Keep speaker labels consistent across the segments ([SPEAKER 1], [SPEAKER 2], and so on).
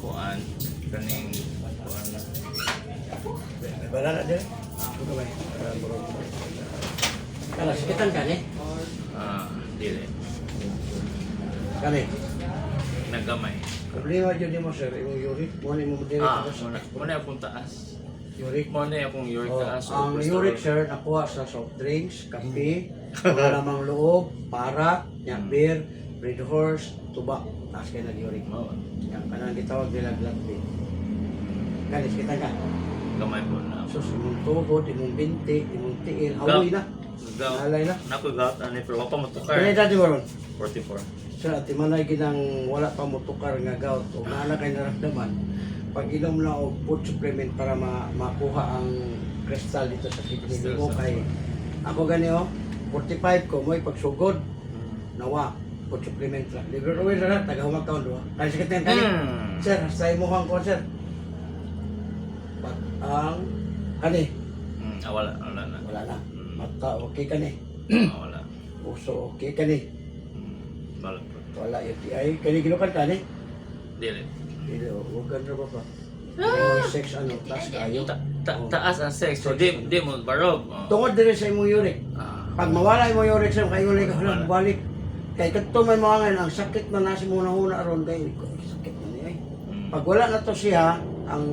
[SPEAKER 1] kuan kaning kuan na.
[SPEAKER 2] Wala na din. Ito ba? Kala sikitan ka ni?
[SPEAKER 1] Dili.
[SPEAKER 2] Kani.
[SPEAKER 1] Nagamay.
[SPEAKER 2] Problema dyan mo sir, yung uric. Muna mo din.
[SPEAKER 1] Muna akong taas.
[SPEAKER 2] Uric.
[SPEAKER 1] Muna akong uric taas.
[SPEAKER 2] Ang uric sir, nakuha sa soft drinks, kape, wala namang loob, para, beer, red horse, tuba. Taas kayo nag-uric. Yan, kanang gitawag nila blood beer. Kani, sikitan ka.
[SPEAKER 1] Gamay po na.
[SPEAKER 2] So, imong tuhod, imong binti, imong tiil, hawoy na. Nalay na.
[SPEAKER 1] Nakugat ani pero wa pa matukar.
[SPEAKER 2] Kani dati mo ron?
[SPEAKER 1] 44.
[SPEAKER 2] Sir, at manay ginang wala pa motukar nga gout o naana kay naramdaman, pag inom na og food supplement para makuha ang kristal dito sa kidney mo kay ako gani 45 ko mo'y pagsugod nawa food supplement lang. Liver oil na tagahumag taon do. Kay sakit yan kani. Sir, sa imo hang ko sir. Pag ang kani
[SPEAKER 1] Wala na.
[SPEAKER 2] wala na. Mata okay kani.
[SPEAKER 1] Wala.
[SPEAKER 2] Uso okay kani.
[SPEAKER 1] Wala.
[SPEAKER 2] Wala UTI. Kani ginukan ka ni?
[SPEAKER 1] Dili.
[SPEAKER 2] Dili, huwag ganda ba pa? Yung sex ano, taas kayo.
[SPEAKER 1] Taas ang sex so di mo barog.
[SPEAKER 2] Tungod din sa imong uric. Pag mawala imong uric sa kayo ulit ka lang balik. Kay kadto may mga ngayon, ang sakit na nasi muna aron kay sakit na niya. Pag wala na to siya, ang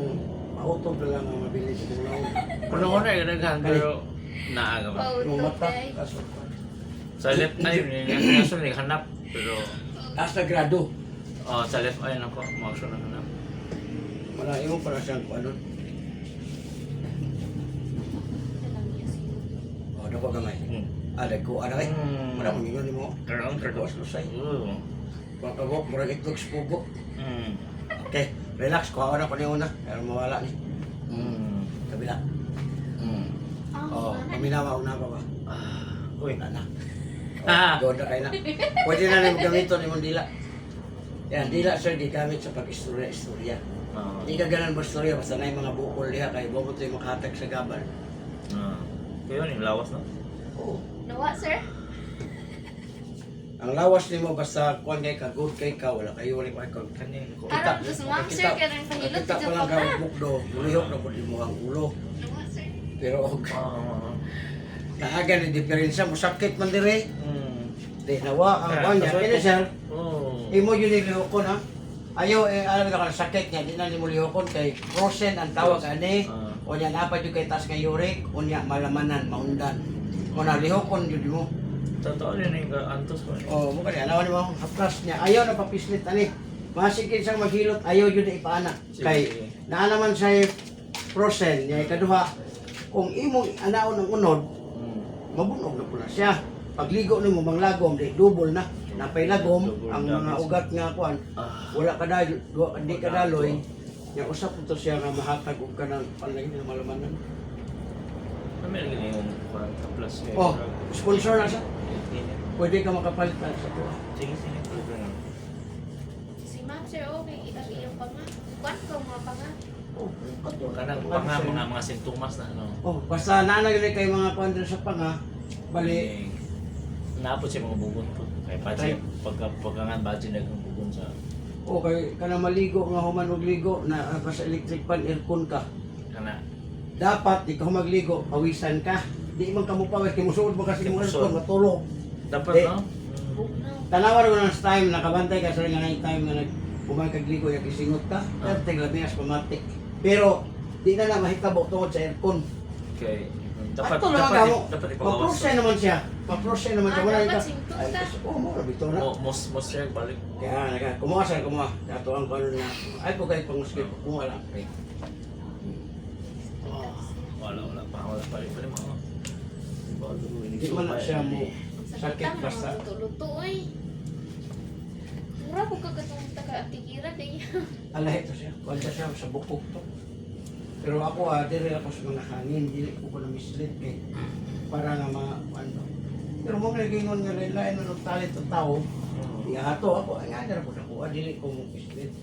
[SPEAKER 2] mautog na lang ang mabilis ng laon.
[SPEAKER 1] Kuno ko na ganahan pero naaga ba.
[SPEAKER 2] Yung mata, kaso.
[SPEAKER 1] Sa left eye ni kaso ni hanap pero
[SPEAKER 2] Taas na grado.
[SPEAKER 1] sa left eye nako mo-action na hanap.
[SPEAKER 2] Wala imo para siyang ano. Dako gamay. Ko ana kay. Wala mo ninyo nimo.
[SPEAKER 1] Karon
[SPEAKER 2] Dako
[SPEAKER 1] karon.
[SPEAKER 2] lusay.
[SPEAKER 1] Oo.
[SPEAKER 2] Pagkabok, murag itlog spugo. Okay, relax. Kuha na ko niyo una. Pero mawala ni. Kabila. Paminawa una pa ba?
[SPEAKER 1] Uy.
[SPEAKER 2] Na. Doon na kayo na. Pwede na rin gamiton imong dila. Yan, dila sir, gigamit sa pag-istorya. Hindi ka ganan mo istorya, basta na yung mga bukol diha, kaya bumot yung makahatag sa gaban.
[SPEAKER 1] Kaya yun, lawas na.
[SPEAKER 2] Oo.
[SPEAKER 3] Nawa, sir?
[SPEAKER 2] Ang lawas nimo basta kuan kay ka, good kay ka, wala kayo wala ko
[SPEAKER 1] Kanin ko.
[SPEAKER 3] Aram, gusto mo, sir, kaya rin pahilot,
[SPEAKER 2] kita
[SPEAKER 3] dito
[SPEAKER 2] pa
[SPEAKER 3] pa
[SPEAKER 2] lang
[SPEAKER 3] ka.
[SPEAKER 2] ka bukdo, mulihok na po mo ang ulo.
[SPEAKER 3] Nawa, sir?
[SPEAKER 2] Pero naaga ni diferensya mo sakit man dire. Di nawa ang kuan niya. Kaya sir, imo yun nilihokon ha. Ayaw alam ka sakit niya, di na nimo lihokon kay frozen ang tawag ani. O niya dapat yung kay taas nga uric, o niya malamanan, maundan. Kung nalihokon yun mo.
[SPEAKER 1] Totoo rin yung antos ko.
[SPEAKER 2] O, mo kanya, alawan mo, haplas niya. Ayaw na papislit, ani. Masikid siyang maghilot, ayaw yun na ipaana. Kay, naa naman siya frozen, niya ikaduha. Kung imong anaon ng unod, mabunog na pula siya. Pagligo nimo manglagom, di double na. Napay lagom, ang mga ugat nga kuan, wala ka daloy, di ka daloy. Yang usap ito siya nga mahatag og kanang panlagi na malamanan.
[SPEAKER 1] Kami lagi yung 40 plus.
[SPEAKER 2] Oh, sponsor na siya. Pwede ka makapalit na sa tuwa.
[SPEAKER 1] Sige.
[SPEAKER 3] Si ma'am, sir, okay. Ilang pa nga. Kwan ko, mga pa nga.
[SPEAKER 2] Oh,
[SPEAKER 1] Kanang mga sintomas na ano.
[SPEAKER 2] oh, basta naanagli kay mga kuan diri sa panga, bali
[SPEAKER 1] Naapot siya mga bugon po. Kaya pati pagkangan budget nagang bugon sa
[SPEAKER 2] okay, kana maligo nga human og ligo na sa electric fan aircon ka.
[SPEAKER 1] kana.
[SPEAKER 2] Dapat di ka magligo, pawisan ka. Di man ka mo pawis kay musuod mo kasi mo aircon matulog.
[SPEAKER 1] Dapat no?
[SPEAKER 2] Tanawar mo ng time nakabantay ka sa nga na time nga nag umangkagligo ya kisingot ka. Pero labias pamatik. Pero di na na mahitabo tungod sa aircon.
[SPEAKER 1] Okay.
[SPEAKER 2] Dapat
[SPEAKER 1] Dapat ipabawas.
[SPEAKER 2] paprosay naman siya. Paprosay naman siya. Wala
[SPEAKER 3] dapat
[SPEAKER 2] ka.
[SPEAKER 3] singkot
[SPEAKER 2] Ay,
[SPEAKER 3] ka.
[SPEAKER 2] oo, mo bito na.
[SPEAKER 1] Most sir balik.
[SPEAKER 2] Kaya kumuha sir, kumuha. Kato ang kanon na. Ay po kayo pang muskin. Kumuha lang. Okay.
[SPEAKER 1] Wala pa rin mga.
[SPEAKER 2] Hindi man na siya mo sakit basta.
[SPEAKER 3] Luto-luto, eh. Mura ko kagatong taga-atigira, eh.
[SPEAKER 2] Alahi to siya. Kuwanta siya sa bukog to. Pero ako dire ako sa mga hangin. Dili ko na mislead kay para nga ano. Pero mo naging nga lain na ng talent ng tao. Ihato ako. Ay nga po ako. Dili ko mo mislead.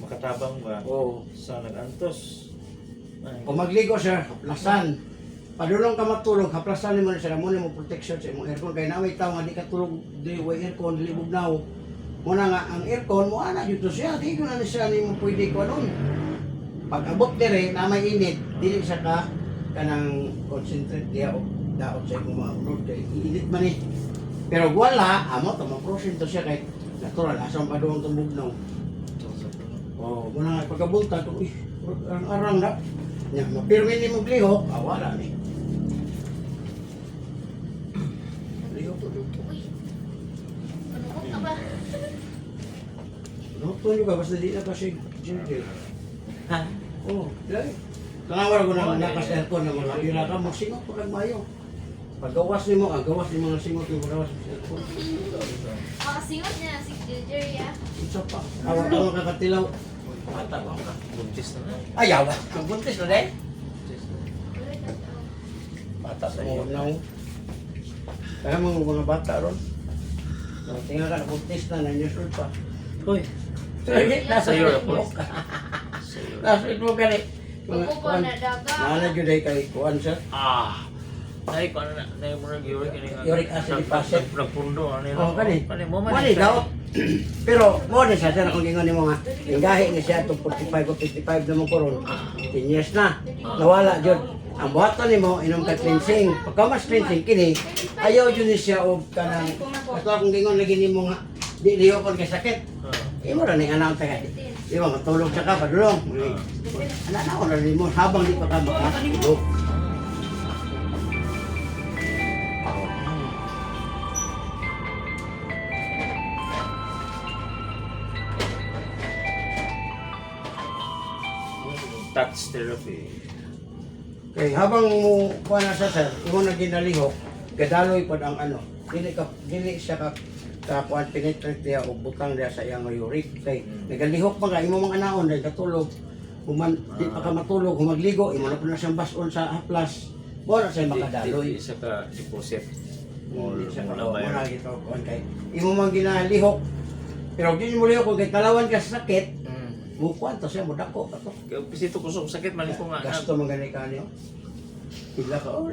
[SPEAKER 1] Makatabang ba?
[SPEAKER 2] Oo.
[SPEAKER 1] Sa nagantos.
[SPEAKER 2] Kung magligo sir, haplasan. Padulong ka matulog, haplasan mo na sila. Muna mo protection sa imong aircon. Kaya na may tao nga di ka tulog, di way aircon, dili bugnaw. Muna nga ang aircon mo ana dito siya, di ko na siya nimo pwede ko nun. Pag abot dire na may init, dili siya ka kanang concentrate diya o daot sa imong mga unod kay init man eh. Pero wala, amo to ma-proceed to siya kay natural asam pa doon tong bugnaw. Oh, muna nga pagkabulta to, ang arang na. Nya mapirmi ni mo glihok, wala ni. Glihok to.
[SPEAKER 3] Uy. Ano ka ba?
[SPEAKER 2] Nokton juga basta di na kasi Jerde.
[SPEAKER 1] Ha?
[SPEAKER 2] Oh, dai. Tangawar ko na nakas aircon na mga ira ka mo singot pag mayo. Paggawas nimo, ang gawas ni mga singot yung gawas sa aircon.
[SPEAKER 3] Makasingot niya si Jerry ah.
[SPEAKER 2] Isa pa. Awak kakatilaw.
[SPEAKER 1] Mata ko ka. Buntis na na.
[SPEAKER 2] Ayaw. Ang buntis na dai.
[SPEAKER 1] Buntis na.
[SPEAKER 3] Ulit na to.
[SPEAKER 1] Mata sa
[SPEAKER 2] Oh,
[SPEAKER 1] iyo.
[SPEAKER 2] now. Kaya mga bata ron. Tingnan ka na buntis na years old pa.
[SPEAKER 1] Hoy.
[SPEAKER 2] Nasa
[SPEAKER 1] iyo
[SPEAKER 2] iyo
[SPEAKER 1] po.
[SPEAKER 2] po.
[SPEAKER 1] Sa iyo.
[SPEAKER 2] Nasa iyo mo gani.
[SPEAKER 3] Upo pa na daga.
[SPEAKER 2] Nana jud ay kay kuan sir.
[SPEAKER 1] Ah. Ay, kung ano na, na yung murag uric acid.
[SPEAKER 2] Uric acid deposit.
[SPEAKER 1] Nagpundo, ano yun?
[SPEAKER 2] Oh, kani.
[SPEAKER 1] Kani, mo man.
[SPEAKER 2] Mali daw. Pero mo din sa kung gingon nimo nga ingahi ni siya to 45 o 55 na mo koron. 10 years na. Nawala jud. Ang buhaton nimo inom ka cleansing. Pagka mas cleansing kini ayaw jud ni siya og kanang ato akong gingon lagi nimo nga di liyo kon kay sakit. Imo ra ni anak ta kay. Di ba matulog sa ka padulong. Ana na ko ra nimo habang di pa ka makatulog.
[SPEAKER 1] Touch therapy.
[SPEAKER 2] Kay habang mo kuha na sa sir, imo na ginalihok, gadaloy pod ang ano. Dili siya ka kuan penetrate diya o butang diya sa iyang uric. Kay nagalihok pa ka imo mga anaon dahil katulog. Human di pa ka matulog, humagligo, imo na po na siyang bason sa haplas. Wala siya makadaloy.
[SPEAKER 1] Di isa ka deposit.
[SPEAKER 2] Hindi siya
[SPEAKER 1] Wala ba yun?
[SPEAKER 2] wala gito kuan kay imo man ginalihok. Pero di mo lihok kay talawan ka sa sakit, mo kuan to siya mo dako ka to.
[SPEAKER 1] Kaya pisito kusog sakit, mali ko nga.
[SPEAKER 2] Gasto man gani ka niyo. Bigla ka, oh,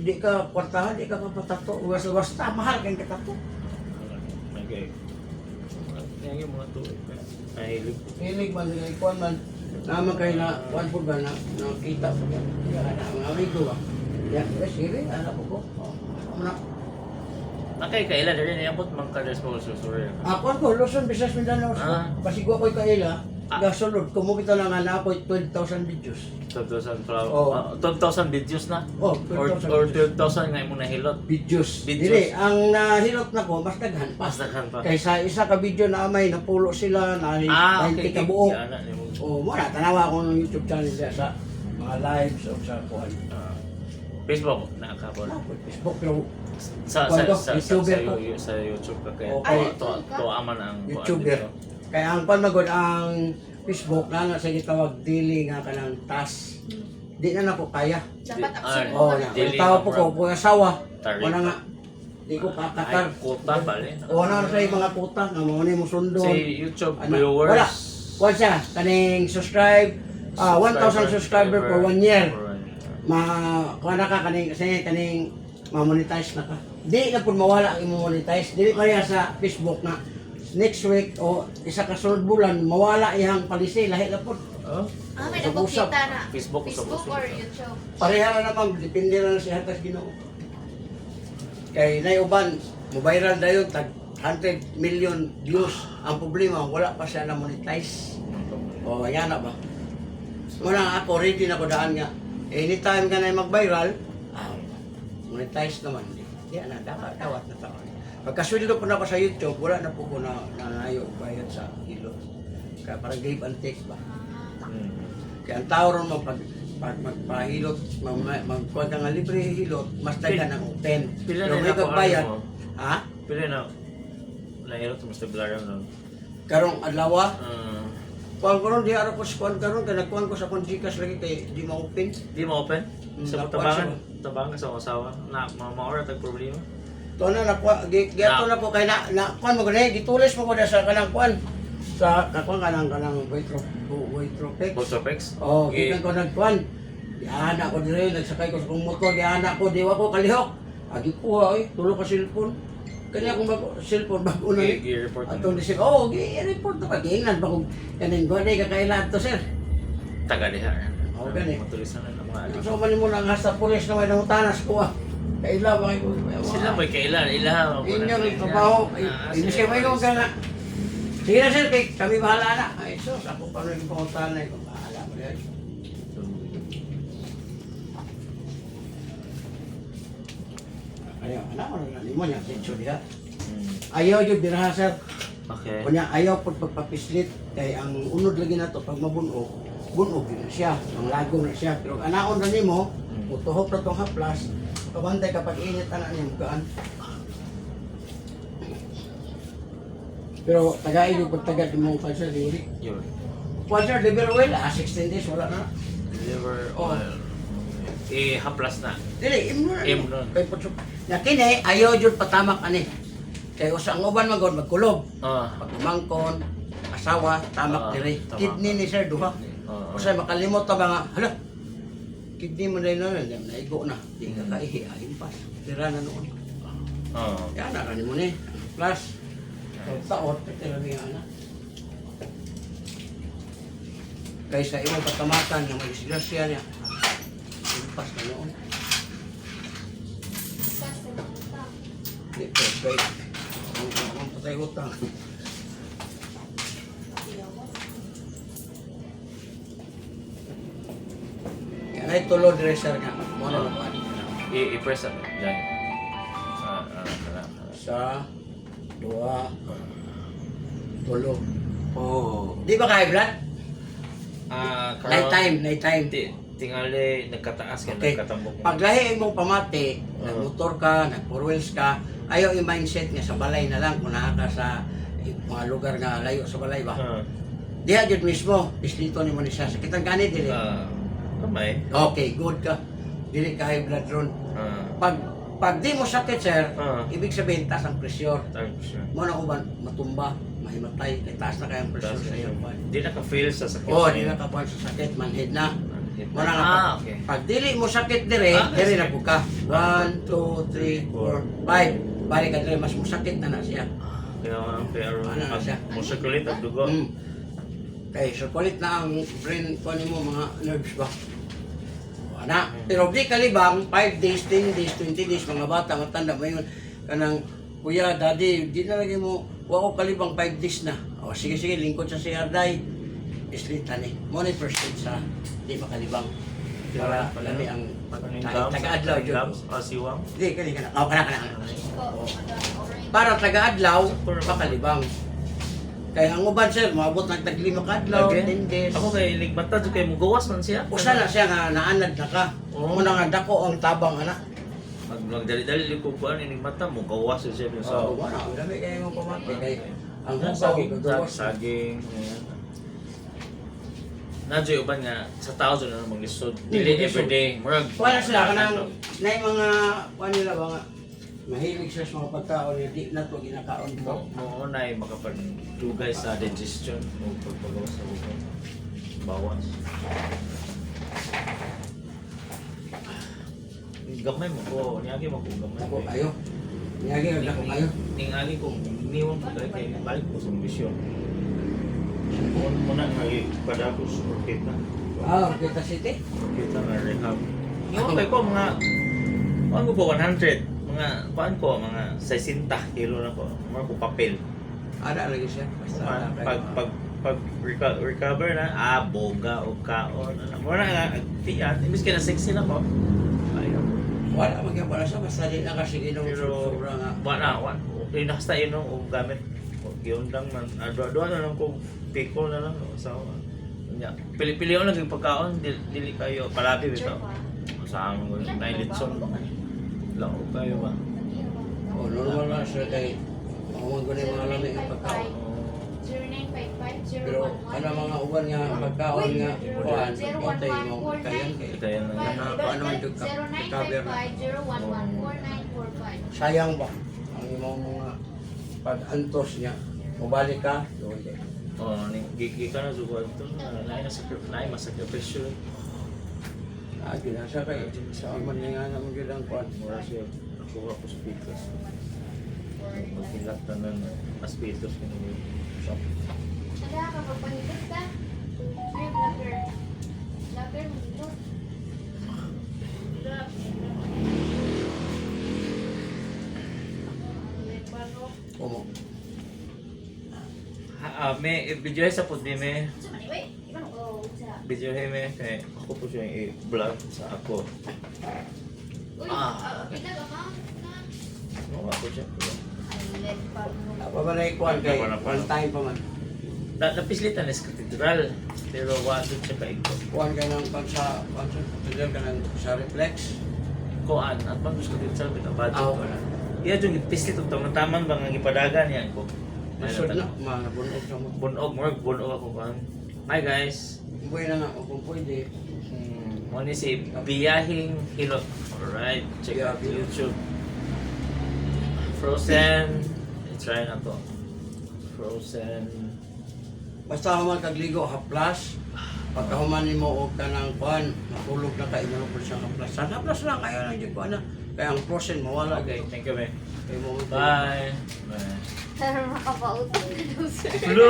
[SPEAKER 2] di ka kwartahan, di ka papatato. Basta mahal kang katato.
[SPEAKER 1] Okay. Yan yung mga tuloy. Nahilig.
[SPEAKER 2] Hilig man, ikuan man. Naman kayo na, kuan po ba, nakita po ba? Yan, mga amigo ba? Yan, sige, anak ko po. Ano?
[SPEAKER 1] Nakay-kaila na rin, iyapot mang ka-responso, sorry.
[SPEAKER 2] Ako ko, Luzon, Visayas, Mindanao.
[SPEAKER 1] Ah.
[SPEAKER 2] Pasigo ko'y kaila.
[SPEAKER 1] Ah.
[SPEAKER 2] Gasulod, kumukita lang nga na ako'y 12,000 videos.
[SPEAKER 1] 12,000
[SPEAKER 2] Oh.
[SPEAKER 1] 12,000 videos na?
[SPEAKER 2] Oh,
[SPEAKER 1] Or
[SPEAKER 2] 12,000
[SPEAKER 1] 12,000 nga mo nahilot?
[SPEAKER 2] videos.
[SPEAKER 1] Videos.
[SPEAKER 2] Dili, ang nahilot na ko, mas daghan pa.
[SPEAKER 1] Mas daghan pa.
[SPEAKER 2] Kaysa isa ka video na amay, napulo sila, na 20 ka buo.
[SPEAKER 1] Yan na, mo.
[SPEAKER 2] O, muna, tanawa ko ng YouTube channel siya sa mga lives o sa kuhan.
[SPEAKER 1] Facebook, nakakapon.
[SPEAKER 2] Facebook, pero
[SPEAKER 1] Sa
[SPEAKER 2] Kuwan ko,
[SPEAKER 1] YouTuber
[SPEAKER 2] YouTuber ko.
[SPEAKER 1] sa YouTube ka kaya.
[SPEAKER 2] Okay.
[SPEAKER 1] To aman ang kuwan
[SPEAKER 2] YouTuber.
[SPEAKER 1] dito.
[SPEAKER 2] Kaya ang panmagod ang Facebook na sa gitawag dili nga ka ng task. Di na nako kaya.
[SPEAKER 3] Dapat
[SPEAKER 1] Ah,
[SPEAKER 3] absent
[SPEAKER 2] O,
[SPEAKER 3] mo.
[SPEAKER 2] na.
[SPEAKER 1] Dili
[SPEAKER 2] Tawa
[SPEAKER 1] na
[SPEAKER 2] po ko,
[SPEAKER 1] murag-
[SPEAKER 2] kung asawa.
[SPEAKER 1] Tarik.
[SPEAKER 2] Wala nga. Di ko
[SPEAKER 1] Ay,
[SPEAKER 2] katakar.
[SPEAKER 1] kuta pala.
[SPEAKER 2] O, na sa mga kuta, nga mo ni mo sundo.
[SPEAKER 1] Si YouTube
[SPEAKER 2] Ano,
[SPEAKER 1] viewers.
[SPEAKER 2] wala. Kuha siya, kaning subscribe. 1,000 subscriber for 1 year. Kuha na ka kaning, kasi kaning ma-monetize na ka. Di na po mawala ang i-monetize. Dili kaya sa Facebook na next week o isa ka sunod bulan, mawala iyang palisi, lahi na po.
[SPEAKER 1] Oh?
[SPEAKER 3] Ah, may
[SPEAKER 2] Usap-usap.
[SPEAKER 3] nagkukita na.
[SPEAKER 1] Facebook,
[SPEAKER 3] Facebook
[SPEAKER 1] usap-usap.
[SPEAKER 3] or YouTube?
[SPEAKER 2] Pareha na naman, depende na si Hatas Ginoo. Kay naiuban, mo-viral dayon tag 100 million views. Ang problema, wala pa siya na monetize. O, yan na ba? Muna ako, ready na ko daan nga. Anytime ka na mag-viral, monetize naman. Yan na, dawat na tao. Pagkasweldo po na ako sa YouTube, wala na po ko na nangayo bayad sa hilot. Kaya parang give and take ba? Kaya ang tao ron pag magpahilot, magkuha ka nga libre hilot, mas dagan ang open.
[SPEAKER 1] Pila
[SPEAKER 2] Pero
[SPEAKER 1] na
[SPEAKER 2] may
[SPEAKER 1] ako
[SPEAKER 2] kagbayad.
[SPEAKER 1] mo?
[SPEAKER 2] Ha?
[SPEAKER 1] Pila na nahilot mo sa Blaram nun.
[SPEAKER 2] Karong adlaw, kuhan ko ron, di araw ko sa kuhan karon kaya nagkuhan ko sa konjikas lagi kay di ma-open.
[SPEAKER 1] Di mo open? Sa
[SPEAKER 2] nakuha
[SPEAKER 1] tabangan ka sa asawa na maura tag problema.
[SPEAKER 2] To na nakuha, giyato na po kay na kuhan mo gani, gitulis mo ko na sa kanang kuhan. Sa kakuhan kanang Waitropex.
[SPEAKER 1] Botopex?
[SPEAKER 2] Oh, gikan ko nagkuhan. Giana ko dire, nagsakay ko sa kong motor, giana ko, di wa ko kalihok. Agi ko ay, tulo ka cellphone. Kanya kung bago, cellphone, bago na
[SPEAKER 1] I-report na.
[SPEAKER 2] atong disip, i-report na pag ingnan ba kung kanin ko, di kakailan to, sir.
[SPEAKER 1] Taga diha.
[SPEAKER 2] Oo, gani.
[SPEAKER 1] Motorisan na ng mga anak.
[SPEAKER 2] So, mali mo lang sa pulis na may nangutanas ko, Kailan ba kayo?
[SPEAKER 1] Sila may kailan, ilaha.
[SPEAKER 2] Inyo rin trabaho. Hindi siya may kung ka nga. Sige na, sir, kami bahala na. Ay, so, ako pa rin yung panguntahan na yun. Bahala mo yan. Ayaw, anak mo na mo niya, sensyo diha. Ayaw yun, diraha, sir.
[SPEAKER 1] Okay.
[SPEAKER 2] Kunya ayaw po pagpapislit kay ang unod lagi na to pag mabunog, bunog yun na siya, ang lago na siya. Pero anaon na nimo, utuhok na tong haplas, kabantay kapag init anak niya mukaan. Pero tagain yung pagtagad mo cancer dili.
[SPEAKER 1] Yun.
[SPEAKER 2] Cancer liver oil 16 days wala na.
[SPEAKER 1] Liver oil. Haplas na.
[SPEAKER 2] Dili imno na.
[SPEAKER 1] Imno.
[SPEAKER 2] Kay putsok. Na kini ayaw jud patamak ani. Kay usang uban magod magkulob. Pag mangkon, asawa, tamak diri.
[SPEAKER 1] tamak.
[SPEAKER 2] Kidney ni sir duha. Usay makalimot ta ba nga, hala. Kidney mo na yun, naigo na. Di ka kaihi, impas. Tira na noon. Yan na kanin mo ni. Plus, taot, tira niya na. Kaysa imong patamakan ng may disgrasya niya. Impas na noon. Di perfect. Ang patay utang. Yan ay tulod dresser nga. Mo na naman.
[SPEAKER 1] I-press up. Yan.
[SPEAKER 2] Sa, dua, tulo.
[SPEAKER 1] Oh.
[SPEAKER 2] Di ba kaya blood? Nighttime, nighttime.
[SPEAKER 1] Tingali, nagkataas ka,
[SPEAKER 2] Okay.
[SPEAKER 1] nagkatambok.
[SPEAKER 2] Paglahi mo pamati, nag-motor ka, nag-four wheels ka, ayaw yung mindset nga sa balay na lang kung naa ka sa mga lugar nga layo sa balay ba. Diha jud mismo, distrito ni mo ni siya. Sakitan gani dili.
[SPEAKER 1] Kamay.
[SPEAKER 2] Okay, good ka. Dili ka high blood ron. Pag di mo sakit sir, ibig sabihin taas ang presyon. Mo na uban matumba, mahimatay, kay taas na kayang presyon sa iyo.
[SPEAKER 1] Di na ka-feel sa sakit.
[SPEAKER 2] Di na ka pa sa sakit, manhid na. Mo na nga
[SPEAKER 1] okay.
[SPEAKER 2] pag dili mo sakit dire, dire na po ka. 1, 2, 3, 4, 5. Balik ka dire, mas mo sakit na siya.
[SPEAKER 1] Kaya
[SPEAKER 2] Ano na siya?
[SPEAKER 1] mo circulate ang dugo.
[SPEAKER 2] Kaya circulate na ang brain ko mo mga nerves ba. Wala. Pero di kalibang 5 days, 10 days, 20 days mga bata matanda mo yun kanang kuya, daddy, di na lagi mo wa ko kalibang 5 days na. O sige lingkod sa CRDI. Islita ni. Mo ni first aid sa di makalibang. Para palami ang taga-adlaw jud.
[SPEAKER 1] Siwang.
[SPEAKER 2] Di kani kana. Kana. Para taga-adlaw makalibang. Kaya ang uban sir, maabot ng tag-5 ka adlaw, 10 days.
[SPEAKER 1] Ako kay ligbata jud kay mugawas man siya.
[SPEAKER 2] Usa na siya nga naanad na ka. Muna nga dako ang tabang ana.
[SPEAKER 1] Magdali-dali ko kuan ini mata mo gawas siya sa.
[SPEAKER 2] Wala, ang dami kayo mong pamati kay ang
[SPEAKER 1] saging,
[SPEAKER 2] gawas.
[SPEAKER 1] saging. Nadyo uban nga sa tao jud na maglisod. Dili everyday, murag.
[SPEAKER 2] Wala sila kanang nay mga kuan nila ba nga mahilig sila sa mga pagkaon nga di na to ginakaon mo.
[SPEAKER 1] Mo nay makapagdugay sa digestion o pagpagawas sa buko. Bawas. Gamay mo ko, niagi mo ko gamay.
[SPEAKER 2] Ako kayo. Niyagi na ko kayo.
[SPEAKER 1] Tingali ko, niwan ko kay balik ko sa misyon. Muna nga padapos kita.
[SPEAKER 2] Kita City.
[SPEAKER 1] Kita nga rehab. Yung kay ko mga ano ko 100, mga kuan ko mga 60 kilo na ko. Mga ko papel.
[SPEAKER 2] Ada lagi siya. Basta
[SPEAKER 1] Pag recover na, boga o kaon. Muna nga tiyan, imbis ka na sexy na ko. Ayaw.
[SPEAKER 2] wala magyapon siya basta di na kasi inom
[SPEAKER 1] Pero
[SPEAKER 2] sobra nga.
[SPEAKER 1] wala. Inasta inom o gamit. Giundang man. Doon na lang ko pickle na lang. So, pili-pili ko lang yung pagkaon. Dili kayo palabi bito. Sa amon ko, 9 litson. Lang ko kayo ba?
[SPEAKER 2] Normal na siya kay mga gunay mga lamig ng pagkaon.
[SPEAKER 3] 0955
[SPEAKER 2] Pero ano mga uban nga pagkaon nga kuan pagkatay mo kayan kay
[SPEAKER 1] Ito yan lang.
[SPEAKER 2] ano man jud ka cover na.
[SPEAKER 3] 0955-011-4945.
[SPEAKER 2] Sayang ba ang imong mga pag-antos niya. Mubalik ka, dole.
[SPEAKER 1] Gigi ka na suko ito. Naay masakripisyo.
[SPEAKER 2] Ginasa kay sa man nga naman jud ang kuan.
[SPEAKER 1] Mura siya. Nakuha ko sa pikas. Maghilat na ng asbestos ko ng shop.
[SPEAKER 3] Ada ka pagpahigit ka? Ay, vlogger. Vlogger mo dito.
[SPEAKER 2] Omo.
[SPEAKER 1] May video sa po di may
[SPEAKER 3] Sa maniway, iba ko sa.
[SPEAKER 1] video me kay ako po siya i-vlog sa ako.
[SPEAKER 3] Uy,
[SPEAKER 1] Ah.
[SPEAKER 3] kita ka ma?
[SPEAKER 1] No, ako siya.
[SPEAKER 3] Ay, let pa mo.
[SPEAKER 2] Apa ba na ikuan kay one time pa man.
[SPEAKER 1] Napislitan is katedral pero wasod siya kaigto.
[SPEAKER 2] Kuan ka ng pansa, pagdal ka ng sa reflex.
[SPEAKER 1] Kuan at pagkus katedral kita budget
[SPEAKER 2] Ah,
[SPEAKER 1] ko na. Iya jung pislit og taman-taman bang ang ipadagan yan ko.
[SPEAKER 2] Nasod na, mga bunog ka mo.
[SPEAKER 1] Bunog ako kan. Hi guys.
[SPEAKER 2] Buhay na nga, kung pwede.
[SPEAKER 1] Mo ni si Biyahing Hilot. Alright, check out
[SPEAKER 2] Biyahing.
[SPEAKER 1] YouTube. Frozen. I-try na to. Frozen.
[SPEAKER 2] Basta human kagligo, haplas. Pagkahuman mo og kanang kuan, matulog na kayo mo po siyang haplas. Sana haplas lang, kaya lang yung kuan na. Kaya ang frozen mawala.
[SPEAKER 1] Okay, thank you, man.
[SPEAKER 2] Kaya mo
[SPEAKER 1] Bye. Bye.
[SPEAKER 3] Pero makapautong na daw sir.
[SPEAKER 1] Hello!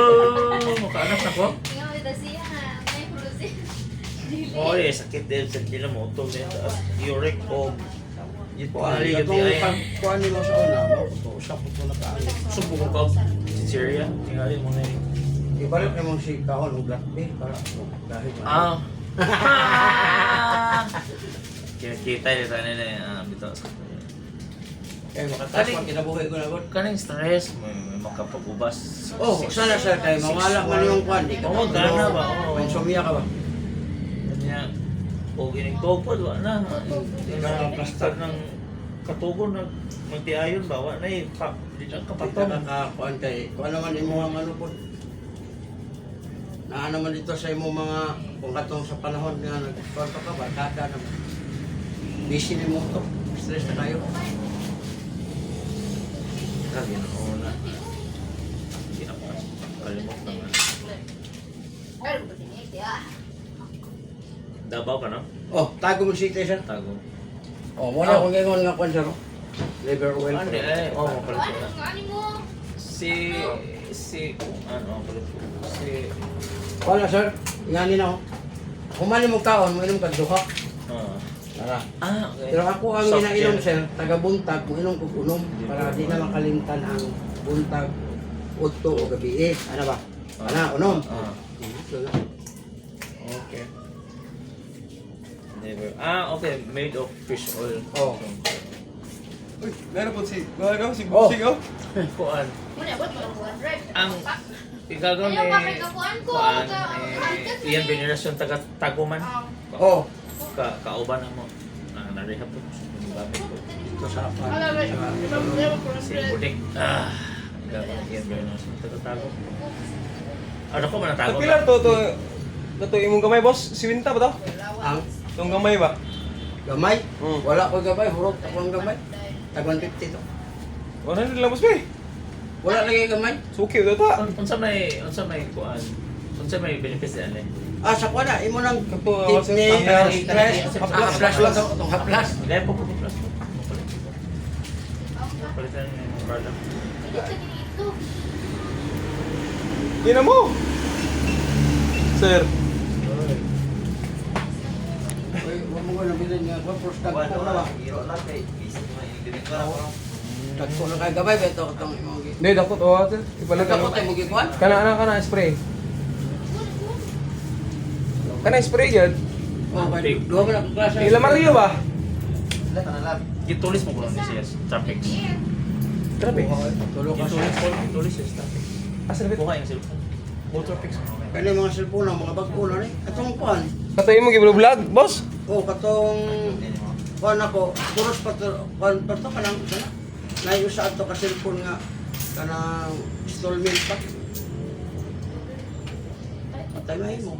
[SPEAKER 1] Makaanak na ko?
[SPEAKER 3] Tingnan mo ito siya nga. May frozen. Dili.
[SPEAKER 1] Oh, sakit din sa tila mo. Ito din. Uric o... Yung
[SPEAKER 2] Kuan,
[SPEAKER 1] tinali yung
[SPEAKER 2] katong
[SPEAKER 1] ay...
[SPEAKER 2] kuan nimo sa una, mo ko usap ko na kaano.
[SPEAKER 1] Subo ko ka. Sinceria. Tingali mo na yun.
[SPEAKER 2] Ibalik na mo si kahon og black beer para dahil
[SPEAKER 1] Ah! Kita yun sa nila yung bito.
[SPEAKER 2] kaya makatas man kinabuhi ko na gud.
[SPEAKER 1] Kaning stress, may makapag-ubas.
[SPEAKER 2] Oh, sana sir kay mawala man yung kuan di ka.
[SPEAKER 1] Oo, gana ba? Oo.
[SPEAKER 2] Insomnia ka ba?
[SPEAKER 1] Kanya, o ginigtopod, wala na. Plastar ng katugon na magtiayon ba? Wala na eh. Di lang
[SPEAKER 2] Patong
[SPEAKER 1] kapatong.
[SPEAKER 2] ka kuan kay kuan naman imo ang ano po. Na naman dito sa imo mga kung katong sa panahon nga nagkuan ka barkada na. Busy ni mo to. Stress na kayo.
[SPEAKER 1] Lagi na ako na. Hindi ako kalimot na nga.
[SPEAKER 3] Ay, buti ya.
[SPEAKER 1] Dabaw ka no?
[SPEAKER 2] Oh, tago mo si sir.
[SPEAKER 1] Tago.
[SPEAKER 2] Oh, mo na kung gingon nga kuan sir. Liver oil.
[SPEAKER 1] Ano eh? Oo,
[SPEAKER 3] Ano
[SPEAKER 1] mapalit ko na.
[SPEAKER 3] ang ani mo?
[SPEAKER 1] Ano, mapalit ko.
[SPEAKER 2] Wala sir. Ingani na oh. Kumani mo kaon, mo inom kag duha. Tara.
[SPEAKER 1] Okay.
[SPEAKER 2] Pero ako ang
[SPEAKER 1] Soft
[SPEAKER 2] ginainom
[SPEAKER 1] gel.
[SPEAKER 2] sir, taga buntag, mo inom kog unom para di na makalimtan ang buntag udto o gabi. Ano ba? Ana, unom.
[SPEAKER 1] Okay. Never. Okay. Made of fish oil.
[SPEAKER 2] Oh.
[SPEAKER 4] Uy, meron po si... Gawagaw si
[SPEAKER 2] Oh.
[SPEAKER 4] Busing, oh.
[SPEAKER 1] Kuan.
[SPEAKER 3] Muna ba mo 100?
[SPEAKER 1] Ang igagaw ni...
[SPEAKER 3] Ayaw pa kay kakuan ko.
[SPEAKER 1] Kuan.
[SPEAKER 3] Ka-
[SPEAKER 1] Iyan binirasyon taga-taguman.
[SPEAKER 2] Oh,
[SPEAKER 1] Kauban na mo. Narehab po. Gamit ko.
[SPEAKER 2] ito sa pan.
[SPEAKER 1] Si Budik. Iyan binirasyon taga-tago. Ano ko man natago?
[SPEAKER 4] Nagpilar to imong gamay, boss. Si Winta ba to?
[SPEAKER 2] Ang
[SPEAKER 4] Itong gamay ba?
[SPEAKER 2] gamay,
[SPEAKER 4] Hmm.
[SPEAKER 2] wala ko gamay, hurot ako ang gamay. Tag 150 to.
[SPEAKER 4] 100 lang, boss, be.
[SPEAKER 2] Wala lagi gamay.
[SPEAKER 4] Suki, ito ta.
[SPEAKER 1] Unsa may kuan? Unsa may benefits yan eh?
[SPEAKER 2] Sa kuan na, imo nang
[SPEAKER 4] Kato,
[SPEAKER 2] kidney,
[SPEAKER 4] stress,
[SPEAKER 2] haplas
[SPEAKER 4] haplas
[SPEAKER 2] lang
[SPEAKER 4] lang.
[SPEAKER 2] itong haplas.
[SPEAKER 1] Gaya po plus. Palitan yung product.
[SPEAKER 3] Ito.
[SPEAKER 4] Yan na mo. Sir.
[SPEAKER 2] Oy, wala mo ko nabilin nga, ko prostag ko na ba? Tagko na kay gamay, beto katong imo gi.
[SPEAKER 4] Hindi, dakot, oh, sir. Ipalit
[SPEAKER 2] Tagko
[SPEAKER 4] ano.
[SPEAKER 2] tay mo gi kuan?
[SPEAKER 4] Kana spray. Kana spray yan.
[SPEAKER 2] Oh, kay duha man ang klase.
[SPEAKER 4] Ila Mario ba?
[SPEAKER 1] Gitulis mo ko lang siya. Traffic.
[SPEAKER 4] Grabe.
[SPEAKER 2] Tulo ka sa.
[SPEAKER 1] Gitulis siya. Traffic.
[SPEAKER 4] Asa na
[SPEAKER 1] Buka yung cellphone. Motor fix mo.
[SPEAKER 2] Kani mga cellphone mga bag ko na ni. Atong kuan.
[SPEAKER 4] Kato mo gi-vlog, boss.
[SPEAKER 2] Oh, katong kuan ako, puros pa to, kuan pa to kanang sana. Layo sa ato ka cellphone nga kanang installment pa. Patay na mo.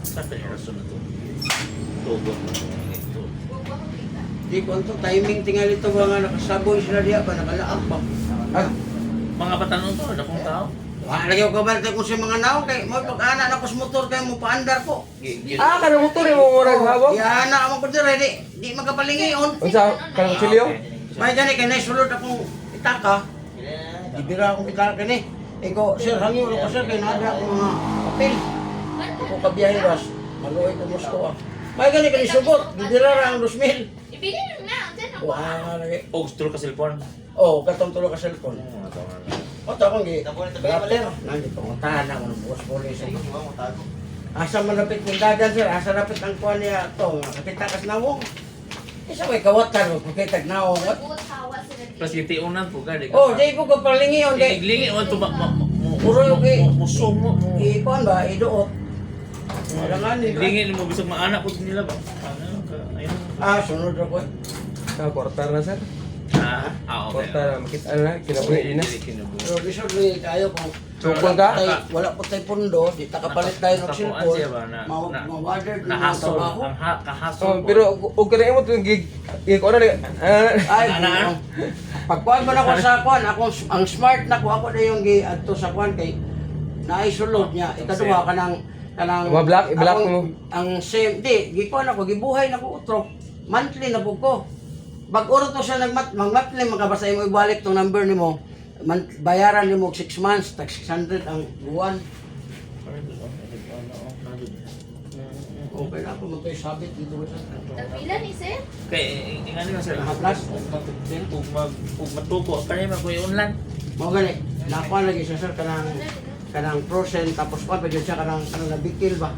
[SPEAKER 1] Sa rason na to. Tugon.
[SPEAKER 2] Di ko to timing tingali to nga nakasaboy sila diha ba nakalaag pa.
[SPEAKER 4] Ah,
[SPEAKER 1] Mga batanong to, ada kong tao.
[SPEAKER 2] Lagi ko kabalik ko sa mga naong kay mo pag-ana na ko sa motor kay mo paandar ko.
[SPEAKER 4] kana motor mo murag habo.
[SPEAKER 2] Ya na mo ko dire di makapalingion.
[SPEAKER 4] Unsa kana kutsilyo?
[SPEAKER 2] May gani kay naisulod akong kita ka, gibira akong kita ka ni. Ikaw, sir, hangyo ko sir, kaya nada akong mga papel. Ako kabiyahe ras, maluoy ko Moscow ah. May gani ka ni sugot, gibira ra ang 2,000.
[SPEAKER 3] Ibili mo na. Diyan ako.
[SPEAKER 2] Wah, lagi.
[SPEAKER 1] Og gusto ka cellphone.
[SPEAKER 2] Oh, katong tulo ka cellphone.
[SPEAKER 1] Ito nga.
[SPEAKER 2] O, takong gi, blatter. Nandiyo, panguntahan na ako ng bukas police. Asa malapit ng dagan sir, asa lapit ang kuha niya ito, nakakita kas nawong. Isa may kawatan mo, pakitag nawong.
[SPEAKER 3] Buot hawa sila dito.
[SPEAKER 1] Plus gitiunan po ka.
[SPEAKER 2] Oh, di ko kapalingi yun.
[SPEAKER 1] Liglingi mo ito
[SPEAKER 2] Puro yung
[SPEAKER 1] musong mo.
[SPEAKER 2] ikuan ba, iduot. Wala nga ni.
[SPEAKER 1] Liglingi mo bisag maanak po nila ba? Ano ka? Ayun.
[SPEAKER 2] Ah, sunod ako eh.
[SPEAKER 4] Sa kwartar na sir.
[SPEAKER 1] Ah, okay.
[SPEAKER 4] Kwartar na, makita na, kinabuhi din na.
[SPEAKER 2] Pero lisod rin tayo kung
[SPEAKER 4] Sukol ka?
[SPEAKER 2] wala po tayo pundo, di takapalit tayo ng
[SPEAKER 1] Nakakuan
[SPEAKER 2] cellphone.
[SPEAKER 1] siya ba na
[SPEAKER 2] Ma-watered na mga
[SPEAKER 1] nahasol.
[SPEAKER 2] trabaho.
[SPEAKER 1] Ang kahasol.
[SPEAKER 4] Oh, pero og kana mo tong gig ko na
[SPEAKER 2] Ay,
[SPEAKER 1] Ana?
[SPEAKER 2] pagkuhan mo na ko sa kuhan, ang smart na ko, ako na yung adto sa kuhan kay naisulod niya. Ikaduha kanang
[SPEAKER 4] Ma-block, i-block
[SPEAKER 2] akong-
[SPEAKER 4] mo.
[SPEAKER 2] Ang same, di, gikuhan ako, gibuhay na ko utro. Monthly na po ko. Bag-uro to siya mag-monthly, makabasa mo ibalik tong number ni mo. Bayaran ni mo 6 months, tag 600 ang buwan. Okay na ako, magkay-sabit dito ko sa
[SPEAKER 3] Tagpila ni sir.
[SPEAKER 1] Kay ingani nga sir.
[SPEAKER 2] Plus.
[SPEAKER 1] Kung matuko pa rin mag-unlan.
[SPEAKER 2] Mo gani, nakuha lagi siya sir kanang frozen tapos pa gyud siya kanang nabikil ba.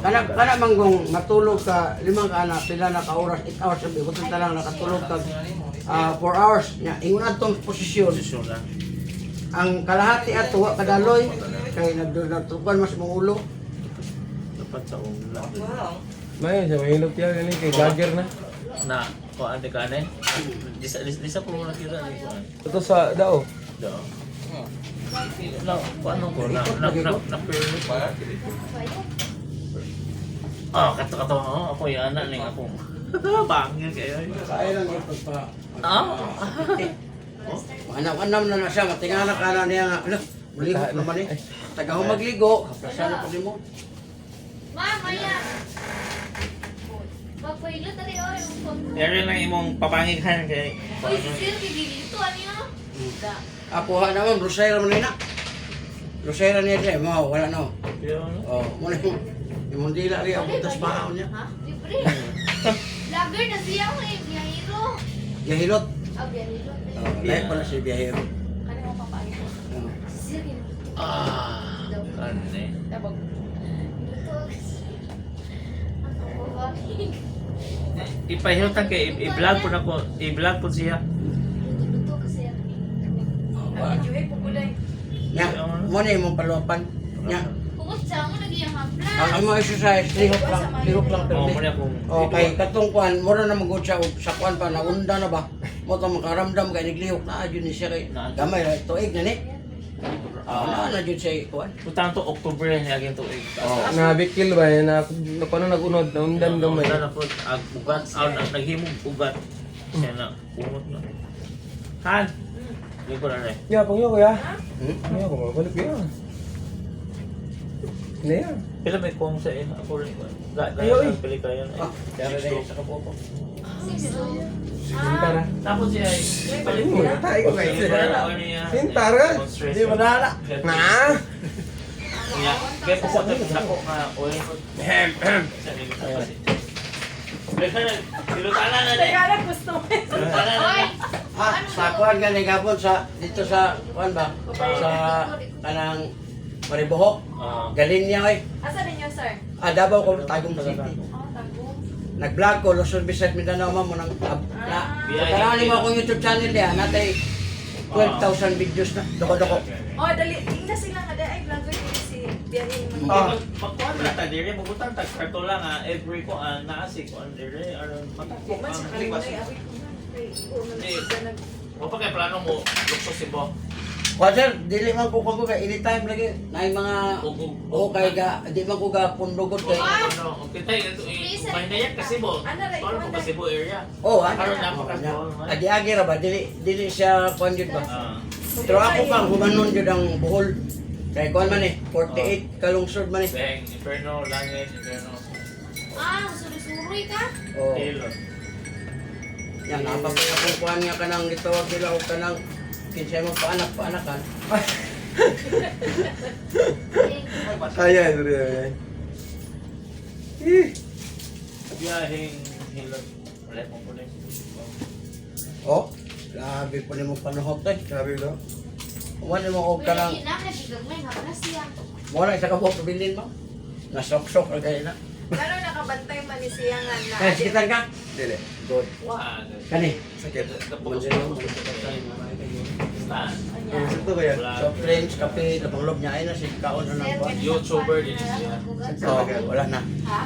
[SPEAKER 2] Kana manggong matulog ka 5 ka na pila na ka oras 8 hours sabi ko ta lang nakatulog ka 4 hours nya ingon atong posisyon
[SPEAKER 1] Posisyon lang.
[SPEAKER 2] ang kalahati ato wa kadaloy kay nagtugan mas mong ulo.
[SPEAKER 1] Dapat sa unlan.
[SPEAKER 4] May sa mahilot ya gani kay vlogger na.
[SPEAKER 1] Na ko ante ka ane. Disa po mo nakita ni ko.
[SPEAKER 4] Ito sa dao.
[SPEAKER 1] Do. Na ano ko na permit pa. Ah, kato ako yan na ning ako. Bangin kayo.
[SPEAKER 2] Kaya lang ito pa.
[SPEAKER 1] Ah.
[SPEAKER 2] Anam na siya matingala ka na niya nga. Ala, maligo naman eh. Taga magligo, kaplasan na pa mo.
[SPEAKER 3] Ma, Maya. Magpailo tali o yung phone.
[SPEAKER 1] Yari lang imong papangikan kay.
[SPEAKER 3] Uy, si sir, bibili ito. Ano yun? Da.
[SPEAKER 2] Ako ha naman, Rosera man na. Rosera niya siya, mo, wala na.
[SPEAKER 1] Yun.
[SPEAKER 2] Oh, muna yung dila rin ang butas pahaw niya.
[SPEAKER 3] Ha? Libre. Vlogger na siya ko eh. Biyahiro.
[SPEAKER 2] Gahilot.
[SPEAKER 3] Ah, biyahiro.
[SPEAKER 2] Oh, lahat pala si Biyahero.
[SPEAKER 3] Kani mo papain ko.
[SPEAKER 2] Oh.
[SPEAKER 3] Si sir yun.
[SPEAKER 1] Ah. Ane.
[SPEAKER 3] Tabag. Ito. Ano ko ba?
[SPEAKER 1] Ipahirutan kay i-vlog po nako, i-vlog po siya.
[SPEAKER 3] Ito kasi. Enjoy po kulay.
[SPEAKER 2] Nya, muna yung paluapan. Nya,
[SPEAKER 3] Kung siya mo naging hapla.
[SPEAKER 2] ang mga exercise, lihok lang
[SPEAKER 1] Oh,
[SPEAKER 2] perdi.
[SPEAKER 1] muna kung
[SPEAKER 2] Okay, katong kuan, mura na magod siya og sa kuan pa naunda na ba? Mo to makaramdam kay naglihok na adyo ni siya kay gamay ra tuig na ni. Ah, na jud siya kuan.
[SPEAKER 1] Putang to October niya gyud to.
[SPEAKER 2] Oh.
[SPEAKER 4] Na bikil ba na kuno nagunod na undan gamay.
[SPEAKER 1] Na po ag ugat, naghimog ugat. Siya na kumot na. Han. Di ko na rin.
[SPEAKER 4] Ya pangyo ko ya.
[SPEAKER 2] Hmm?
[SPEAKER 4] Ya ko balik ya. Ne ya.
[SPEAKER 1] Pila may kung sa ako rin ko.
[SPEAKER 4] Ayo,
[SPEAKER 1] Gaya pili kayo na.
[SPEAKER 2] Ah, kaya rin sa kapopo.
[SPEAKER 4] Sintara.
[SPEAKER 1] Tapos siya ay palit
[SPEAKER 4] Mo na tayo kay Sintara.
[SPEAKER 2] Di ba na?
[SPEAKER 4] Na.
[SPEAKER 1] Kaya kaya po sa ako nga oy.
[SPEAKER 4] Hem hem.
[SPEAKER 1] Silutana na din. Silutana na.
[SPEAKER 3] Hoy!
[SPEAKER 2] Ah, sa kuan gani gapon sa dito sa kuan ba? Sa kanang Maribohok. Galin niya oy.
[SPEAKER 3] Asa ninyo, sir?
[SPEAKER 2] Davao ko Tagum City.
[SPEAKER 3] Oh, Tagum.
[SPEAKER 2] Nag-vlog ko Luzon, Visayas, Mindanao mo nang na. Karani mo akong YouTube channel niya, natay 12,000 videos na. Doko-doko.
[SPEAKER 5] Oh, dali. Tingnan sila nga dahil vlogger din si Biyahe mo.
[SPEAKER 2] Ah.
[SPEAKER 1] Pagkuhan na ta dire mabutang tag karto lang every ko naasik on dire aron matakbo
[SPEAKER 5] Man sa kanila ay awi ko na. Kay ko man
[SPEAKER 1] O pa kay plano mo lukso si Bo.
[SPEAKER 2] Water, dili man ko kay anytime lagi. Nay mga o kay ga di man ko ga pundugot kay.
[SPEAKER 1] Ano, okay tayo ito may nayak kasi Bo.
[SPEAKER 5] Ano ra,
[SPEAKER 1] Paano
[SPEAKER 5] ikaw,
[SPEAKER 1] kasi Bo area?
[SPEAKER 2] Oh,
[SPEAKER 1] Karon na pa kasi.
[SPEAKER 2] agi ra ba dili siya kuan jud ba.
[SPEAKER 1] Ah.
[SPEAKER 2] Pero ako pa humanon jud ang buhol. Kay kuan man 48 kalungsod man
[SPEAKER 1] Bang, Inferno, Langit, Inferno.
[SPEAKER 3] Ah, suri-suri ka?
[SPEAKER 2] Oh.
[SPEAKER 1] Hilo.
[SPEAKER 2] Yan, napapagapukuhan nga ka nang gitawag nila o ka nang kinsay mo paanak-paanakan.
[SPEAKER 4] Kaya, sorry.
[SPEAKER 1] Biyaheng hilot. Ulit mo ulit.
[SPEAKER 2] Oh, grabe po ni mo panuhot eh.
[SPEAKER 4] Sabi ko.
[SPEAKER 2] Wala mo og ka nang,
[SPEAKER 3] Nakagigagmay, hapras siya.
[SPEAKER 2] wala isa ka po pabilin mo. Nasok-sok na kayo na.
[SPEAKER 5] Pero nakabantay man ni siya nga na.
[SPEAKER 2] Kaya sikitan ka?
[SPEAKER 4] Dili.
[SPEAKER 2] Good.
[SPEAKER 1] Wah.
[SPEAKER 2] Kani.
[SPEAKER 4] Sakit.
[SPEAKER 1] Tapos stand.
[SPEAKER 4] Ito ba yan?
[SPEAKER 2] Soft drinks, kape, labang lob niya ay na si kaon na ng buwan.
[SPEAKER 1] YouTuber din siya.
[SPEAKER 2] Oh, wala na.
[SPEAKER 3] Ha?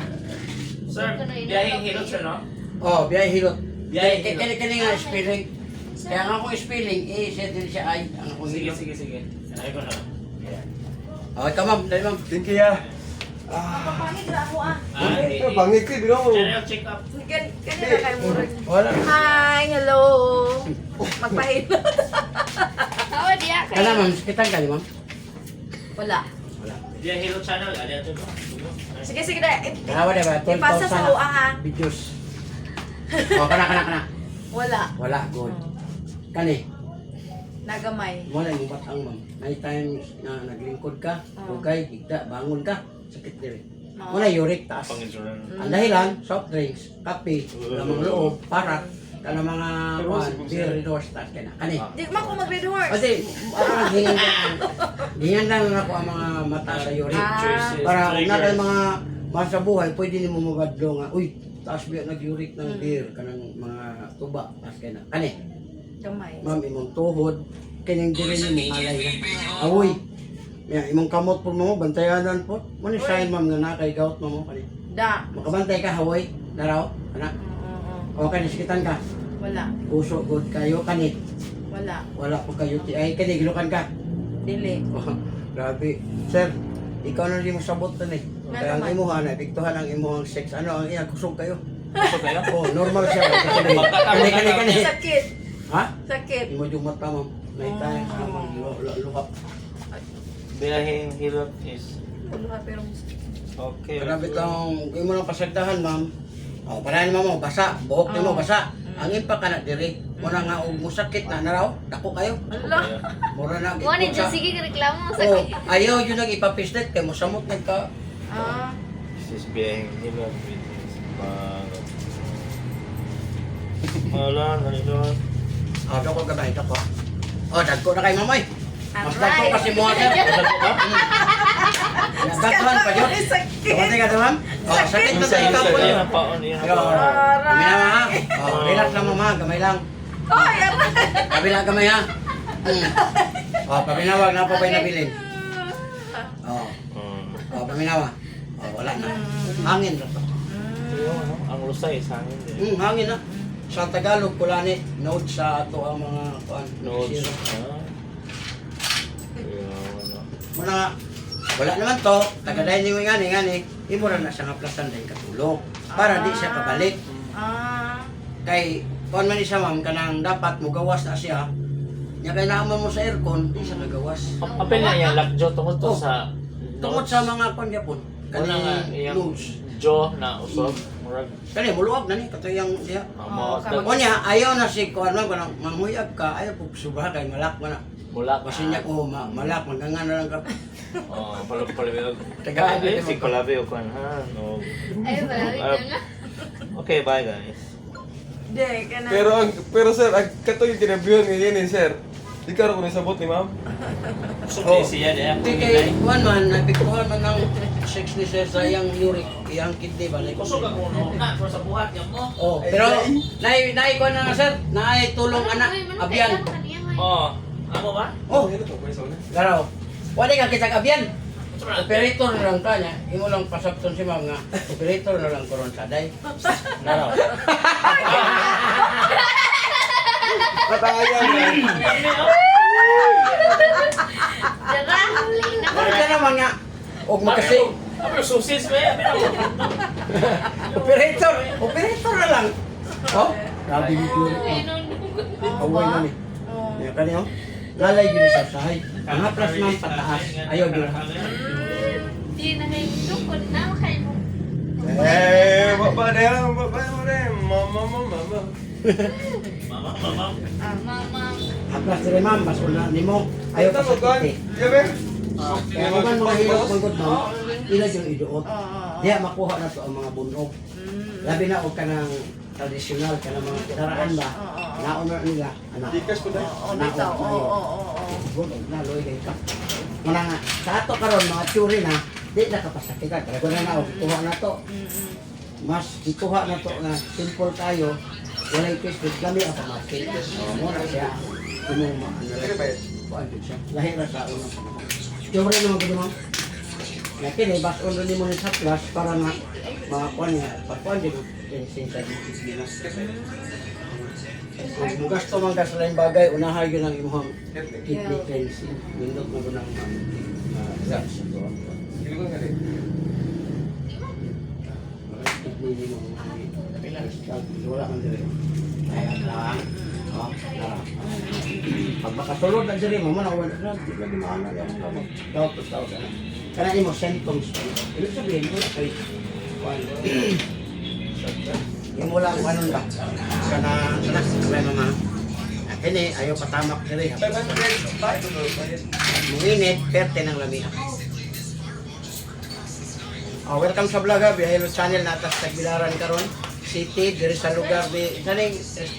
[SPEAKER 1] Sir, biyaheng hilot siya, no?
[SPEAKER 2] Oh, biyay hilot.
[SPEAKER 1] Biyaheng hilot.
[SPEAKER 2] Kani nga spelling. Kaya nga akong spelling, set din siya ay. Ang akong
[SPEAKER 1] Sige,
[SPEAKER 2] hilot.
[SPEAKER 1] sige. Ay ko na.
[SPEAKER 2] Okay ka ma'am, dali ma'am.
[SPEAKER 4] Thank you, ya.
[SPEAKER 5] Mapapangit na ako ah.
[SPEAKER 1] Ay,
[SPEAKER 4] Bangit ko, bigyan mo.
[SPEAKER 1] general check up.
[SPEAKER 5] Kanina kayo murag.
[SPEAKER 2] Wala.
[SPEAKER 5] Hi, hello. Magpahilot.
[SPEAKER 3] Oo, diya kayo.
[SPEAKER 2] Kana ma'am, sikitan ka ni ma'am.
[SPEAKER 5] Wala.
[SPEAKER 2] Wala.
[SPEAKER 1] Biyaheng hilot channel. Ano ito, no?
[SPEAKER 5] Sige, sige na.
[SPEAKER 2] Kanawa na ba?
[SPEAKER 5] Ipasa sa
[SPEAKER 2] 12,000
[SPEAKER 5] uang ha.
[SPEAKER 2] videos. Oh, kana.
[SPEAKER 5] Wala.
[SPEAKER 2] Wala, good. Kani,
[SPEAKER 5] Nagamay.
[SPEAKER 2] wala yung batang ma'am. May times na naglingkod ka, hugay, higda, bangon ka, sakit diri.
[SPEAKER 5] Oo.
[SPEAKER 2] Wala uric taas.
[SPEAKER 1] Panginsuran.
[SPEAKER 2] Ang dahilan, soft drinks, kape, lamang loob, parak, kana mga beer, redoors, taas ka na. Kani.
[SPEAKER 5] Di man ko mag-red horse.
[SPEAKER 2] Kasi, hingan lang ako ang mga mata sa uric.
[SPEAKER 5] Ah.
[SPEAKER 2] Para kung na kayo mga masa buhay, pwede ni mo magadlo nga, uy, taas biya nag-uric ng beer, kanang mga tuba, taas ka na. Kani.
[SPEAKER 5] Gamay.
[SPEAKER 2] Ma'am, imong tuhod, kanyang diri ni mong alay ka. Awoy, imong kamot po mo, bantayanan po. Muna sign ma'am nga nakay gout mo kani.
[SPEAKER 5] Da.
[SPEAKER 2] Makabantay ka, hawoy, naraw, anak. O kani, sikitan ka.
[SPEAKER 5] Wala.
[SPEAKER 2] Puso, good kayo, kani.
[SPEAKER 5] Wala.
[SPEAKER 2] Wala po kayo, ay, kani, gilukan ka.
[SPEAKER 5] Dili.
[SPEAKER 2] Oh, grabe. Sir, ikaw na rin mo sabot na eh.
[SPEAKER 5] Nga
[SPEAKER 2] Kaya ang
[SPEAKER 5] naman.
[SPEAKER 2] imuha na, epektuhan ang imuhang sex. Ano, ang iya, kusog kayo.
[SPEAKER 1] Gusto kayo?
[SPEAKER 2] Oh, normal siya. Kani.
[SPEAKER 5] Sakit.
[SPEAKER 2] Ha?
[SPEAKER 5] Sakit.
[SPEAKER 2] Imo yung mata, ma'am. Naitay, luka.
[SPEAKER 1] Biyaheng hilot is
[SPEAKER 5] Wala pero
[SPEAKER 1] okay.
[SPEAKER 2] Grabe kang imo lang pasagdahan, ma'am. Oh, parahan mo basa, buhok nimo basa. Ang impact ka na diri. Muna nga og musakit na naraw, dako kayo.
[SPEAKER 5] Ala.
[SPEAKER 2] Mura na
[SPEAKER 3] Mo ni
[SPEAKER 2] sa.
[SPEAKER 3] sige reklamo sa
[SPEAKER 2] Oh, ayaw yun nang ipapislet kay mosamot nagka.
[SPEAKER 5] Ah.
[SPEAKER 1] This is biyaheng hilot with Wala, nalilon.
[SPEAKER 2] Ah, dako gabay dako. Oh, dagko na kay mamay. Mas dagko
[SPEAKER 5] Aray.
[SPEAKER 2] kasi mo sir. Nagdagkohan pa yun.
[SPEAKER 5] Sakit.
[SPEAKER 2] Kamatay ka naman? Oh, sakit na sa ikaw po.
[SPEAKER 1] Yan ang paon, yan ang
[SPEAKER 2] Yo,
[SPEAKER 1] paon.
[SPEAKER 2] kami na ha. Oh, relax lang mama, gamay lang.
[SPEAKER 5] Ay, aray.
[SPEAKER 2] Kabila gamay ha. Oh, paminawag na po kayo nabilin. Oh, oh, paminawa. Oh, wala na. Hangin na to.
[SPEAKER 1] Yung ano, ang lusay sa hangin din.
[SPEAKER 2] Hangin na. Sa Tagalog, kulani, note sa ato ang mga kuan.
[SPEAKER 1] Nodes.
[SPEAKER 2] zero.
[SPEAKER 1] Ano.
[SPEAKER 2] Muna nga, wala naman to, tagaday niyo ngani, imo ra na siya nga plasan din katulog. Para di siya kabalik.
[SPEAKER 5] Ah.
[SPEAKER 2] Kay, kuan man ni siya ma'am, kanang dapat mo gawas na siya. Nya kay naama mo sa aircon, di siya nagawas.
[SPEAKER 1] Apel na yan, lakjo tungkol to
[SPEAKER 2] Oh.
[SPEAKER 1] sa
[SPEAKER 2] Tungkod sa mga kuan gyapon.
[SPEAKER 1] Una nga, yung jaw na usog. Murag,
[SPEAKER 2] Kani muluwag na ni katuyang siya.
[SPEAKER 1] mo,
[SPEAKER 5] kamag-
[SPEAKER 2] Kunya ayaw na si kuan man kanang manghuyag ka, ayaw pug subha kay malak man na.
[SPEAKER 1] mulak.
[SPEAKER 2] Kasi niya ko malak maganga na lang ka.
[SPEAKER 1] Oh, palabi.
[SPEAKER 2] Taga-
[SPEAKER 1] Si palabi o kan ha. No.
[SPEAKER 3] Ay, wala nga.
[SPEAKER 1] Okay, bye guys.
[SPEAKER 5] Di, kana.
[SPEAKER 4] Pero sir, katoy kinabiyon ngayon eh, sir. Di ka rin sabot ni ma'am?
[SPEAKER 2] Oh.
[SPEAKER 1] Siya niya.
[SPEAKER 2] Di kay kuan man nabikuhan man ng sex ni sir sa iyang uric, iyang kidney ba.
[SPEAKER 1] Kusog ako no. Na, pero sa buhat yan mo.
[SPEAKER 2] Oh, pero nai kuan na sir, naay tulong anak abyan.
[SPEAKER 1] Oh, amo ba?
[SPEAKER 2] Oh,
[SPEAKER 4] Ano to? May sauna?
[SPEAKER 2] garaw. Wala ka kitag abyan. Operator na lang ka niya. Imo lang pasabton si ma'am nga. Operator na lang karon sa day. Garaw.
[SPEAKER 4] Katayan na.
[SPEAKER 3] Dara, huli na.
[SPEAKER 2] Wala naman nga. Og magkasi.
[SPEAKER 1] Pero susis ba yan?
[SPEAKER 2] Operator na lang. Oh, grabe ni uric mo. Away na ni. Ya kani oh. Lalay gyud sa sahay. Ang haplas man pataas. Ayaw gyud.
[SPEAKER 3] Di na kayo tukod na kayo.
[SPEAKER 4] Eh, baba na yan, baba mo rin. Mama.
[SPEAKER 1] Mama.
[SPEAKER 3] Mama.
[SPEAKER 2] Haplas dire ma'am, bas una nimo. Ayaw pa
[SPEAKER 4] Ito,
[SPEAKER 2] sa
[SPEAKER 4] kan?
[SPEAKER 2] kiti.
[SPEAKER 4] Yabe?
[SPEAKER 2] Kaya kung man mga hilot mangod ma'am, ila yung iduot.
[SPEAKER 5] Oo.
[SPEAKER 2] Diya makuha na to ang mga bunog. Labi na og kanang tradisyonal kanang mga daraan ba. Nauna nila anak.
[SPEAKER 4] Dikas ko dahil.
[SPEAKER 5] Oo, bitaw. Oo.
[SPEAKER 2] Bunog na loy kay ka. Muna nga sa ato karon mga tsuri na di na kapasakitan. Kaya ko na kuha na to. Mas ikuha na to nga simple tayo. Walay Facebook kami ang pamaskil. Mo na siya. Ano mo
[SPEAKER 4] Sige ba yan?
[SPEAKER 2] kuan jud siya. Lahi ra sa unang panahon. Tsuri naman ko mo. Na kini bas uno nimo ni sa class para nga mga kuan niya. Pagkuan jud sensa mo. Kung bugas to man gas lain bagay, unahay yun ang imong kidney cleansing. Nindot mo ko ng gas sa doon.
[SPEAKER 4] Hindi ko nga rin.
[SPEAKER 2] Kidney ni mo. Wala man dire. Ayan lang. Oh, nara. Pag makasulod na dire mo, man wala na di lagi maana yan ka mo. Daw ka na. Kana imo symptoms. Ibig sabihin ko kay kuan. Yung wala kung ano lang. Kana sabay mama. Kini ayaw patamak dire.
[SPEAKER 4] 500. Bakit ito?
[SPEAKER 2] Munginit, perte ng lamia. Oh, welcome sa vlog ha, Biyahero Channel natas sa Tagbilaran karon. City, diri sa lugar di kaning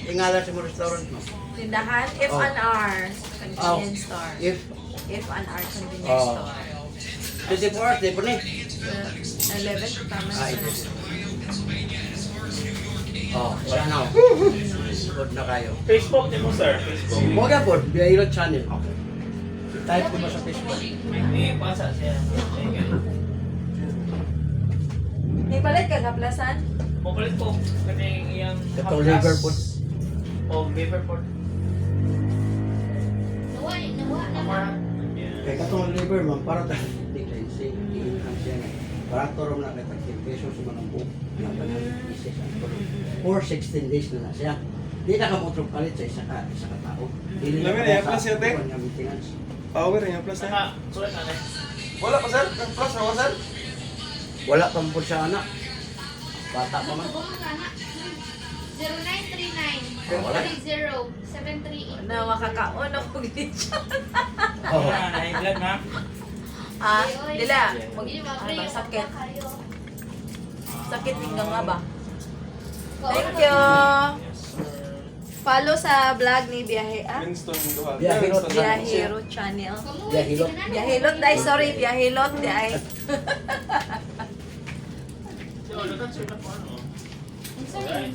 [SPEAKER 2] ingala sa mo restaurant mo.
[SPEAKER 5] Tindahan, F&R. Convenience store.
[SPEAKER 2] If
[SPEAKER 5] F&R convenience
[SPEAKER 2] Oh.
[SPEAKER 5] store.
[SPEAKER 2] 24 hours, di po ni.
[SPEAKER 5] 11, tama
[SPEAKER 2] Ah,
[SPEAKER 5] na.
[SPEAKER 2] ito. Oh, wala na. Good na kayo.
[SPEAKER 1] Facebook din mo, sir. Facebook.
[SPEAKER 2] Huwag yan po, Biyahero Channel. Type ko ba sa Facebook?
[SPEAKER 1] May pasa siya.
[SPEAKER 5] Ipalit ka ka, Plasan?
[SPEAKER 1] Mapalit po. Kaning iyang
[SPEAKER 2] Itong Liverpool.
[SPEAKER 1] O, Liverpool.
[SPEAKER 3] Nawa.
[SPEAKER 2] Kaya katong liver man, para tayo cleansing, i-enhance yan. Para turom na kita 10 pesos sa mga buhok. Isis ang tulong. For 16 days na siya. Di na ka motrong palit sa isa ka tao. Dili
[SPEAKER 4] Lamin na, plus yun, te?
[SPEAKER 2] kuwan nga maintenance.
[SPEAKER 4] Power yung plus
[SPEAKER 1] Saka,
[SPEAKER 4] na.
[SPEAKER 1] sulat na rin.
[SPEAKER 4] Wala pa sir? Ang plus na sir?
[SPEAKER 2] Wala pa po siya anak. Bata pa man.
[SPEAKER 3] 0939
[SPEAKER 2] Wala.
[SPEAKER 3] 30 738.
[SPEAKER 5] Na makakaon ako gitsa.
[SPEAKER 2] Oh.
[SPEAKER 1] Na-vlog na.
[SPEAKER 5] Ah, dila. Mag
[SPEAKER 3] Hindi,
[SPEAKER 5] ano,
[SPEAKER 3] mag-pray.
[SPEAKER 5] sakit.
[SPEAKER 3] Kayo.
[SPEAKER 5] Sakit tinggang nga ba?
[SPEAKER 3] Oo.
[SPEAKER 5] Thank you. Follow sa vlog ni Biyahe,
[SPEAKER 4] Winston Duha.
[SPEAKER 2] Biyahero.
[SPEAKER 5] Biyahero channel.
[SPEAKER 2] Biyahilot.
[SPEAKER 5] Biyahilot dai, sorry, Biyahilot dai.
[SPEAKER 1] So, ano ka, sir, na po ano?
[SPEAKER 3] Sorry,